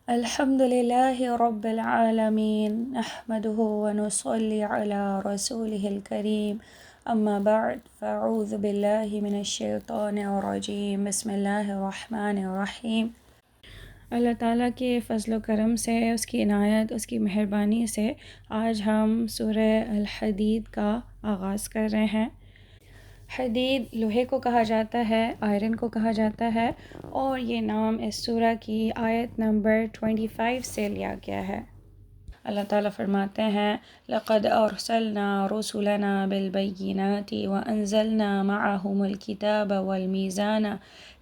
الحمد لله رب العالمين نحمده ونصلي على رسوله الكريم أما بعد فأعوذ بالله من الشيطان الرجيم بسم الله الرحمن الرحيم। अल्लाह ताला के फ़ज़ल व करम से, उसकी इनायत, उसकी मेहरबानी से आज हम सूरह अल हदीद का आगाज़ कर रहे हैं। हदीद लोहे को कहा जाता है, आयरन को कहा जाता है, और ये नाम इस सूरह की आयत नंबर 25 से लिया गया है। अल्लाह ताला फरमाते हैं, लक़द अरसलना रुसुलना बिलबय्यिनाति व अंज़लना मअहुमुल किताब वल मीज़ान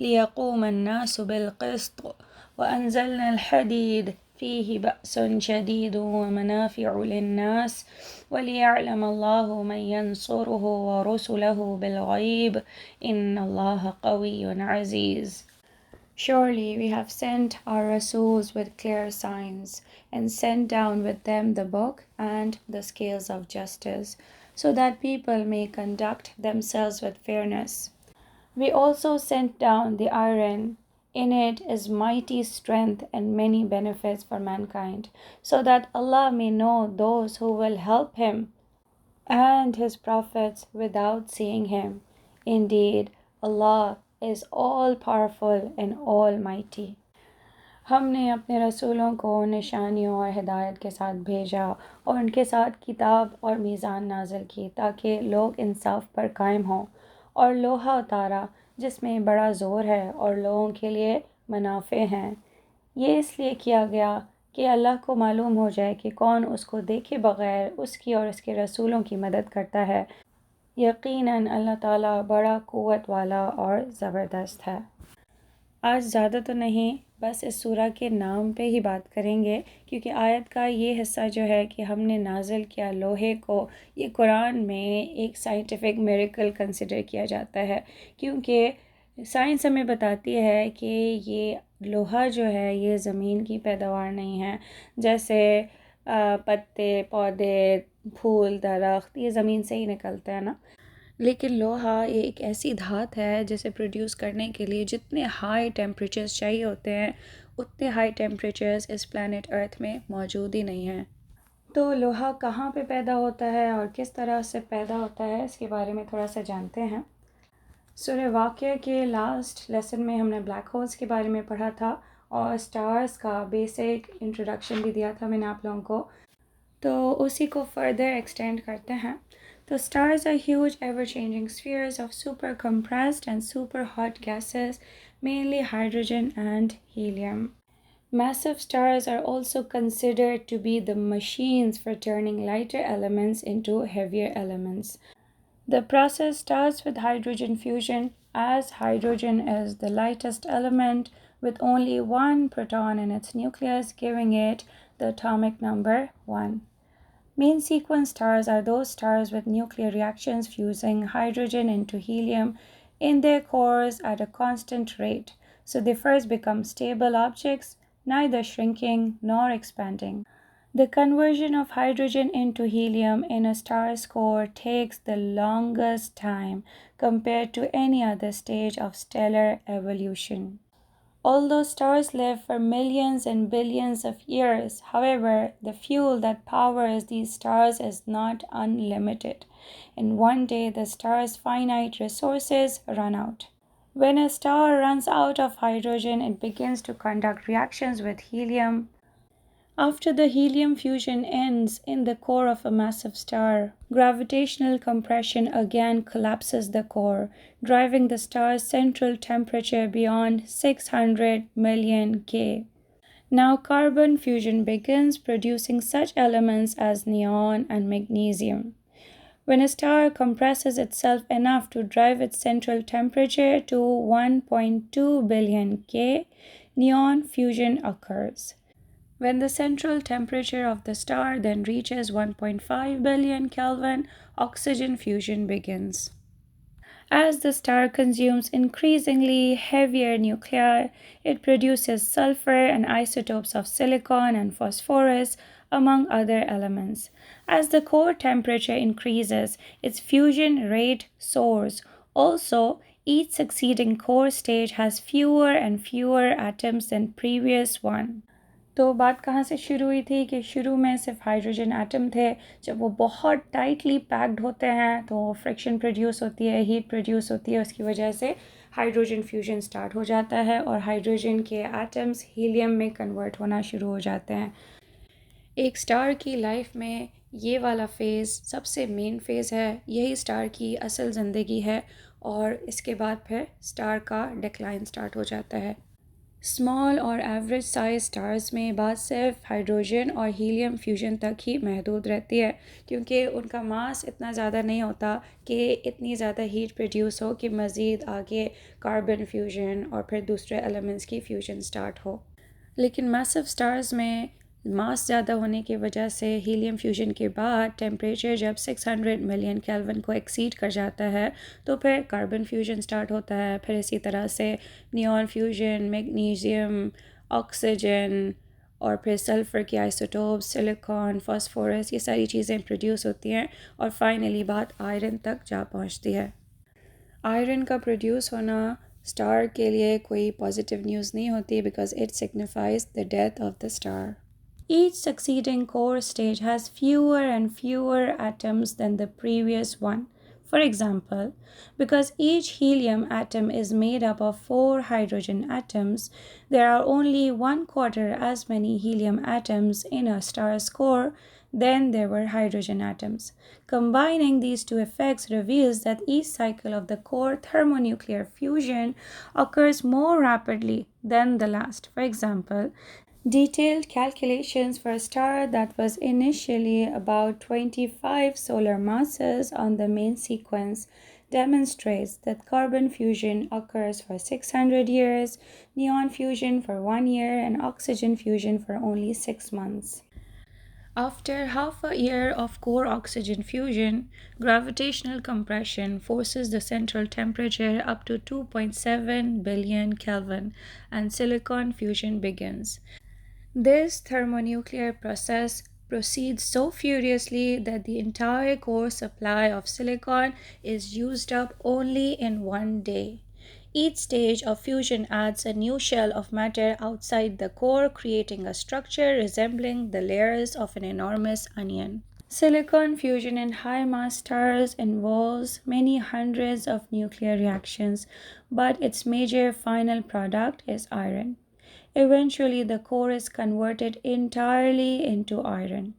लियक़ूमन नासु बिलक़िस्त व अंज़लना अल हदीद फ़ीहि बअसन शदीदुन व मनाफ़िउ लिन्नास वलियअलमल्लाहु मन यंसुरुहु व रुसुलहु बिलग़ैब इन्नल्लाहा क़विय्युन अज़ीज़। Surely we have sent our Rasuls with clear signs, and sent down with them the book and the scales of justice, so that people may conduct themselves with fairness. We also sent down the iron. In it is mighty strength and many benefits for mankind, so that Allah may know those who will help Him and His prophets without seeing Him. Indeed, Allah is all powerful and almighty. हमने अपने रसूलों को निशानियों और हिदायत के साथ भेजा और उनके साथ किताब और मीज़ान नाज़िल की ताकि लोग इंसाफ पर कायम हों, और लोहा उतारा जिसमें बड़ा ज़ोर है और लोगों के लिए मुनाफ़े हैं। ये इसलिए किया गया कि अल्लाह को मालूम हो जाए कि कौन उसको देखे बग़ैर उसकी और उसके रसूलों की मदद करता है। यकीनन अल्लाह ताला बड़ा क़ुव्वत वाला और ज़बरदस्त है। आज ज़्यादा तो नहीं, बस इस सूरा के नाम पे ही बात करेंगे, क्योंकि आयत का ये हिस्सा जो है कि हमने नाज़िल किया लोहे को, ये कुरान में एक साइंटिफिक मिरेकल कंसिडर किया जाता है, क्योंकि साइंस हमें बताती है कि ये लोहा जो है ये ज़मीन की पैदावार नहीं है। जैसे पत्ते, पौधे, फूल, दरख्त ये ज़मीन से ही निकलते हैं ना, लेकिन लोहा ये एक ऐसी धात है जिसे प्रोड्यूस करने के लिए जितने हाई टेम्परेचर्स चाहिए होते हैं उतने हाई टेम्परेचर्स इस प्लैनेट अर्थ में मौजूद ही नहीं हैं। तो लोहा कहाँ पे पैदा होता है और किस तरह से पैदा होता है, इसके बारे में थोड़ा सा जानते हैं। सूरह वाक़िया के लास्ट लेसन में हमने ब्लैक होल्स के बारे में पढ़ा था और स्टार्स का बेसिक इंट्रोडक्शन भी दिया था मैंने आप लोगों को, तो उसी को फर्दर एक्सटेंड करते हैं। The stars are huge ever-changing spheres of super compressed and super hot gases, mainly hydrogen and helium. Massive stars are also considered to be the machines for turning lighter elements into heavier elements. The process starts with hydrogen fusion, as hydrogen is the lightest element with only one proton in its nucleus, giving it the atomic number 1. Main sequence stars are those stars with nuclear reactions fusing hydrogen into helium in their cores at a constant rate, so they first become stable objects, neither shrinking nor expanding. The conversion of hydrogen into helium in a star's core takes the longest time compared to any other stage of stellar evolution. Although stars live for millions and billions of years, however, the fuel that powers these stars is not unlimited, and one day the star's finite resources run out. When a star runs out of hydrogen, it begins to conduct reactions with helium. After the helium fusion ends in the core of a massive star, gravitational compression again collapses the core, driving the star's central temperature beyond 600 million K. Now carbon fusion begins, producing such elements as neon and magnesium. When a star compresses itself enough to drive its central temperature to 1.2 billion K, neon fusion occurs. When the central temperature of the star then reaches 1.5 billion Kelvin, oxygen fusion begins. As the star consumes increasingly heavier nuclei, it produces sulfur and isotopes of silicon and phosphorus, among other elements. As the core temperature increases, its fusion rate soars. Also, each succeeding core stage has fewer and fewer atoms than previous one. तो बात कहाँ से शुरू हुई थी कि शुरू में सिर्फ हाइड्रोजन एटम थे। जब वो बहुत टाइटली पैक्ड होते हैं तो फ्रिक्शन प्रोड्यूस होती है, हीट प्रोड्यूस होती है, उसकी वजह से हाइड्रोजन फ्यूजन स्टार्ट हो जाता है और हाइड्रोजन के एटम्स हीलियम में कन्वर्ट होना शुरू हो जाते हैं। एक स्टार की लाइफ में ये वाला फ़ेज़ सबसे मेन फ़ेज़ है, यही स्टार की असल ज़िंदगी है और इसके बाद फिर स्टार का डिक्लाइन स्टार्ट हो जाता है। स्मॉल और एवरेज साइज स्टार्स में बात सिर्फ हाइड्रोजन और हीलियम फ्यूजन तक ही महदूद रहती है, क्योंकि उनका मास इतना ज़्यादा नहीं होता कि इतनी ज़्यादा हीट प्रोड्यूस हो कि मज़ीद आगे कार्बन फ्यूजन और फिर दूसरे एलिमेंट्स की फ्यूजन स्टार्ट हो। लेकिन मैसिव स्टार्स में मास ज़्यादा होने की वजह से हीलियम फ्यूजन के बाद टेम्परेचर जब 600 मिलियन केल्विन को एक्सीड कर जाता है तो फिर कार्बन फ्यूजन स्टार्ट होता है। फिर इसी तरह से नियॉन फ्यूजन, मैग्नीशियम, ऑक्सीजन और फिर सल्फ़र की आइसोटोप, सिलिकॉन, फास्फोरस, ये सारी चीज़ें प्रोड्यूस होती हैं और फाइनली बात आयरन तक जा पहुंचती है। आयरन का प्रोड्यूस होना स्टार के लिए कोई पॉजिटिव न्यूज़ नहीं होती because it signifies the death of the star. Each succeeding core stage has fewer and fewer atoms than the previous one. For example, because each helium atom is made up of 4 hydrogen atoms, there are only 1/4 as many helium atoms in a star's core than there were hydrogen atoms. Combining these two effects reveals that each cycle of the core thermonuclear fusion occurs more rapidly than the last. For example, detailed calculations for a star that was initially about 25 solar masses on the main sequence demonstrates that carbon fusion occurs for 600 years, neon fusion for 1 year, and oxygen fusion for only 6 months. After half a year of core oxygen fusion, gravitational compression forces the central temperature up to 2.7 billion Kelvin and silicon fusion begins. This thermonuclear process proceeds so furiously that the entire core supply of silicon is used up only in 1 day. Each stage of fusion adds a new shell of matter outside the core, creating a structure resembling the layers of an enormous onion. Silicon fusion in high mass stars involves many hundreds of nuclear reactions, but its major final product is iron. Eventually, the core is converted entirely into iron.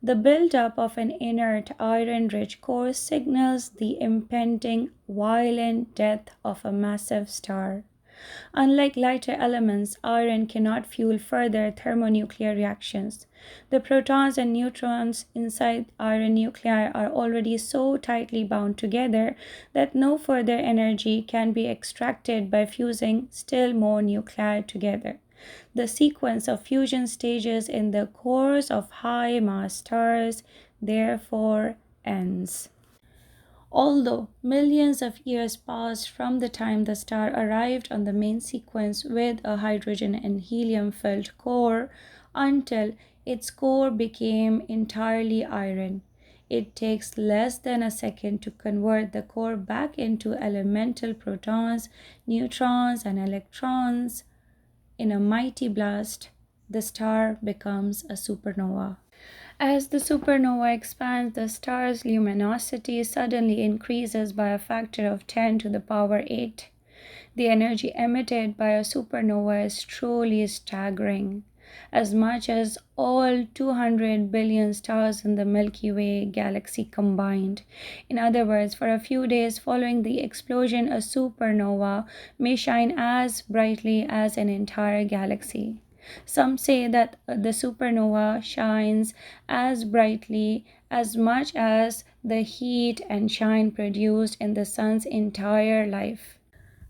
The buildup of an inert iron-rich core signals the impending violent death of a massive star. Unlike lighter elements, iron cannot fuel further thermonuclear reactions. The protons and neutrons inside iron nuclei are already so tightly bound together that no further energy can be extracted by fusing still more nuclei together. The sequence of fusion stages in the cores of high mass stars therefore ends. Although millions of years passed from the time the star arrived on the main sequence with a hydrogen and helium filled core until its core became entirely iron, it takes less than a second to convert the core back into elemental protons, neutrons, and electrons. In a mighty blast, the star becomes a supernova. As the supernova expands, the star's luminosity suddenly increases by a factor of 10 to the power 8. The energy emitted by a supernova is truly staggering, as much as all 200 billion stars in the Milky Way galaxy combined. In other words, for a few days following the explosion, a supernova may shine as brightly as an entire galaxy. Some say that the supernova shines as brightly as much as the heat and shine produced in the sun's entire life.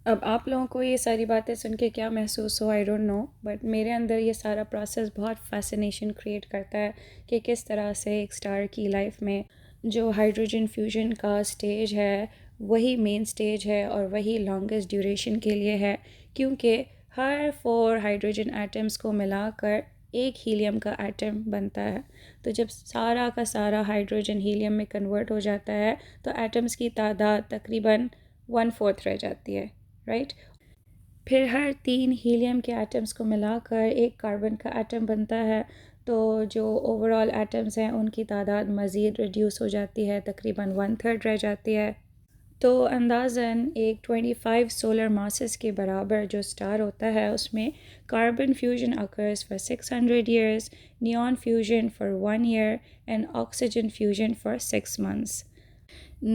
अब आप लोगों को ये सारी बातें सुन के क्या महसूस हो, आई डोंट नो, बट मेरे अंदर ये सारा प्रोसेस बहुत फैसिनेशन क्रिएट करता है कि किस तरह से एक स्टार की लाइफ में जो हाइड्रोजन फ्यूजन का स्टेज है वही मेन स्टेज है और वही लॉन्गेस्ट ड्यूरेशन के लिए है, क्योंकि हर 4 हाइड्रोजन एटम्स को मिलाकर एक हीलियम का एटम बनता है। तो जब सारा का सारा हाइड्रोजन हीलियम में कन्वर्ट हो जाता है तो एटम्स की तादाद तकरीबन 1/4 रह जाती है, राइट? फिर हर 3 हीलियम के एटम्स को मिलाकर एक कार्बन का एटम बनता है। तो जो ओवरऑल एटम्स हैं उनकी तादाद मज़ीद रिड्यूस हो जाती है, तकरीबन 1/3 रह जाती है। तो अंदाज़न एक 25 सोलर मासेस के बराबर जो स्टार होता है उसमें carbon fusion occurs for 600 years, neon fusion for 1 year and oxygen fusion for 6 months.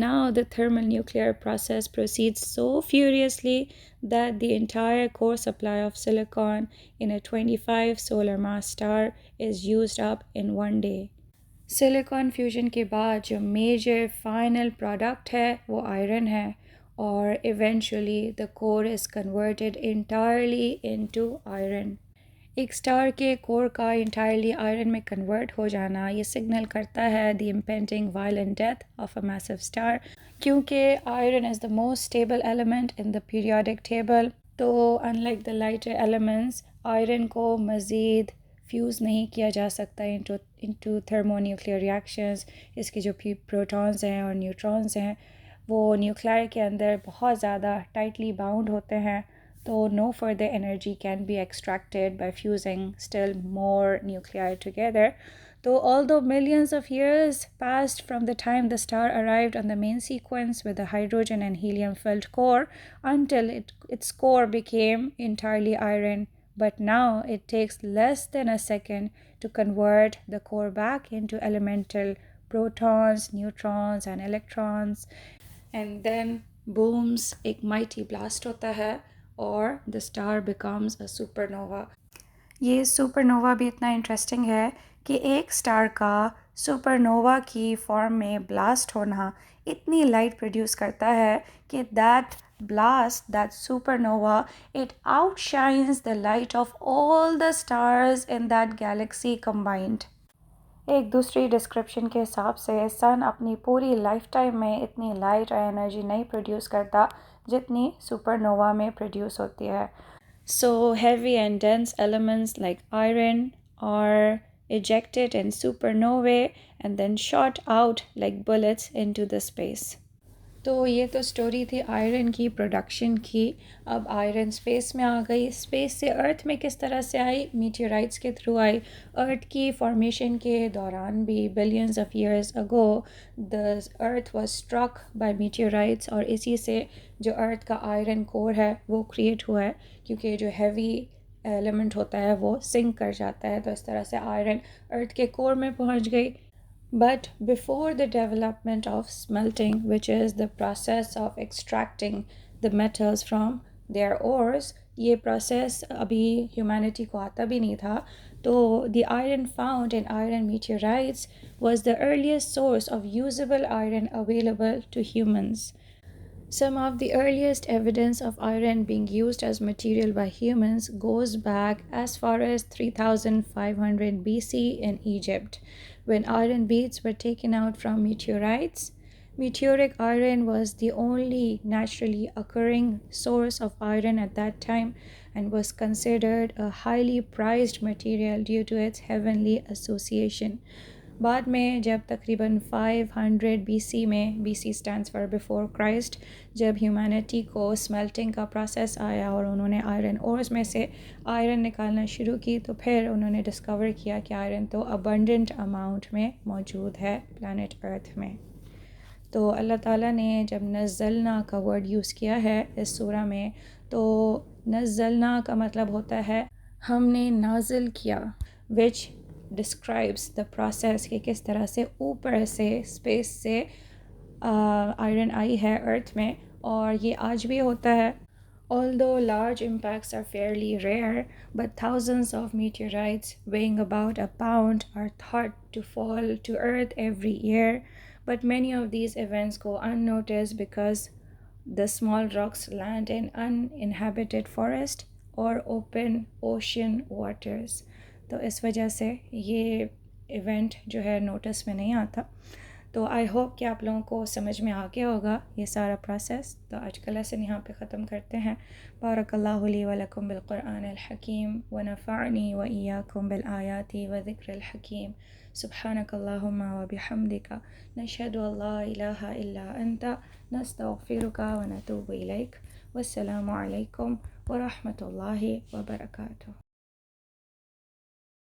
Now the thermal-nuclear process proceeds so furiously that the entire core supply of silicon in a 25 solar mass star is used up in 1 day. Silicon fusion के बाद जो major final product है वो iron है, और eventually the core is converted entirely into iron. एक star के core का इंटायरली आयरन में कन्वर्ट हो जाना ये सिग्नल करता है the impending violent death of a massive star, क्योंकि iron is the most stable element in the periodic table. तो unlike the lighter elements, iron को मज़ीद फ्यूज़ नहीं किया जा सकता इंटू थर्मोन्यूक्लियर रिएक्शंस। इसके जो प्रोटॉन्स हैं और न्यूट्रॉन्स हैं वो न्यूक्लियर के अंदर बहुत ज़्यादा टाइटली बाउंड होते हैं, तो no further energy can be extracted by fusing still more nuclei together. So although millions of years passed from the time the star arrived on the main sequence with a hydrogen and helium filled core until its core became entirely iron, but now it takes less than a second to convert the core back into elemental protons, neutrons and electrons, and then booms, एक mighty blast होता है और the star becomes a supernova. ये supernova भी इतना interesting है कि एक स्टार का सुपरनोवा की फॉर्म में ब्लास्ट होना इतनी लाइट प्रोड्यूस करता है कि that supernova, it outshines the light of all the stars in that galaxy combined. एक दूसरी डिस्क्रिप्शन के हिसाब से सन अपनी पूरी लाइफ टाइम में इतनी लाइट और एनर्जी नहीं प्रोड्यूस करता जितनी सुपरनोवा में प्रोड्यूस होती है। So heavy and dense elements like iron are ejected in supernovae and then shot out like bullets into the space. तो ये तो स्टोरी थी आयरन की प्रोडक्शन की। अब आयरन स्पेस में आ गई। स्पेस से अर्थ में किस तरह से आई? मीटेराइट्स के थ्रू आई। अर्थ की फॉर्मेशन के दौरान भी billions of years ago the earth was struck by meteorites, और इसी से जो अर्थ का आयरन कोर है वो क्रिएट हुआ है, क्योंकि जो हैवी एलिमेंट होता है वो सिंक कर जाता है। तो इस तरह से आयरन अर्थ के कोर में पहुंच गई। But before the development of smelting, which is the process of extracting the metals from their ores, ये process अभी humanity को आता भी नहीं था। तो the iron found in iron meteorites was the earliest source of usable iron available to humans. Some of the earliest evidence of iron being used as material by humans goes back as far as 3500 BC in Egypt, when iron beads were taken out from meteorites. Meteoric iron was the only naturally occurring source of iron at that time and was considered a highly prized material due to its heavenly association. बाद में जब तकरीबन 500 BC में, BC stands for before Christ, जब humanity को smelting का process आया और उन्होंने आयरन ओर्स में से आयरन निकालना शुरू की, तो फिर उन्होंने डिस्कवर किया कि आयरन तो अबंडेंट अमाउंट में मौजूद है प्लैनेट अर्थ में। तो अल्लाह ताला ने जब नज़लना का वर्ड यूज़ किया है इस सूरा में, तो नज़लना का मतलब होता है हमने नाजिल किया, विच डिस्क्राइब्स द प्रोसेस कि किस तरह से ऊपर से स्पेस से आयरन आई है अर्थ में, और ये आज भी होता है। Although large impacts are fairly rare, but thousands of meteorites weighing about a pound are thought to fall to Earth every year, but many of these events go unnoticed because the small rocks land in uninhabited forest or open ocean waters. तो इस वजह से ये event जो है notice में नहीं आता। तो आई होप कि आप लोगों को समझ में आ गया होगा ये सारा प्रोसेस। तो आज का लेसन यहाँ पे ख़त्म करते हैं। बारकल्लाहु ली व लकुम बिल क़ुरआनिल हकीम व नफ़अनी व इय्याकुम बिल आयाति व ज़िक्रिल हकीम। सुब्हानकल्लाहुम्मा व बिहम्दिका नशहदु अल्ला इलाहा इल्ला अंता नस्तग़फिरुका व नतूबु इलैक। वस्सलामु अलैकुम ورحمة الله وبركاته.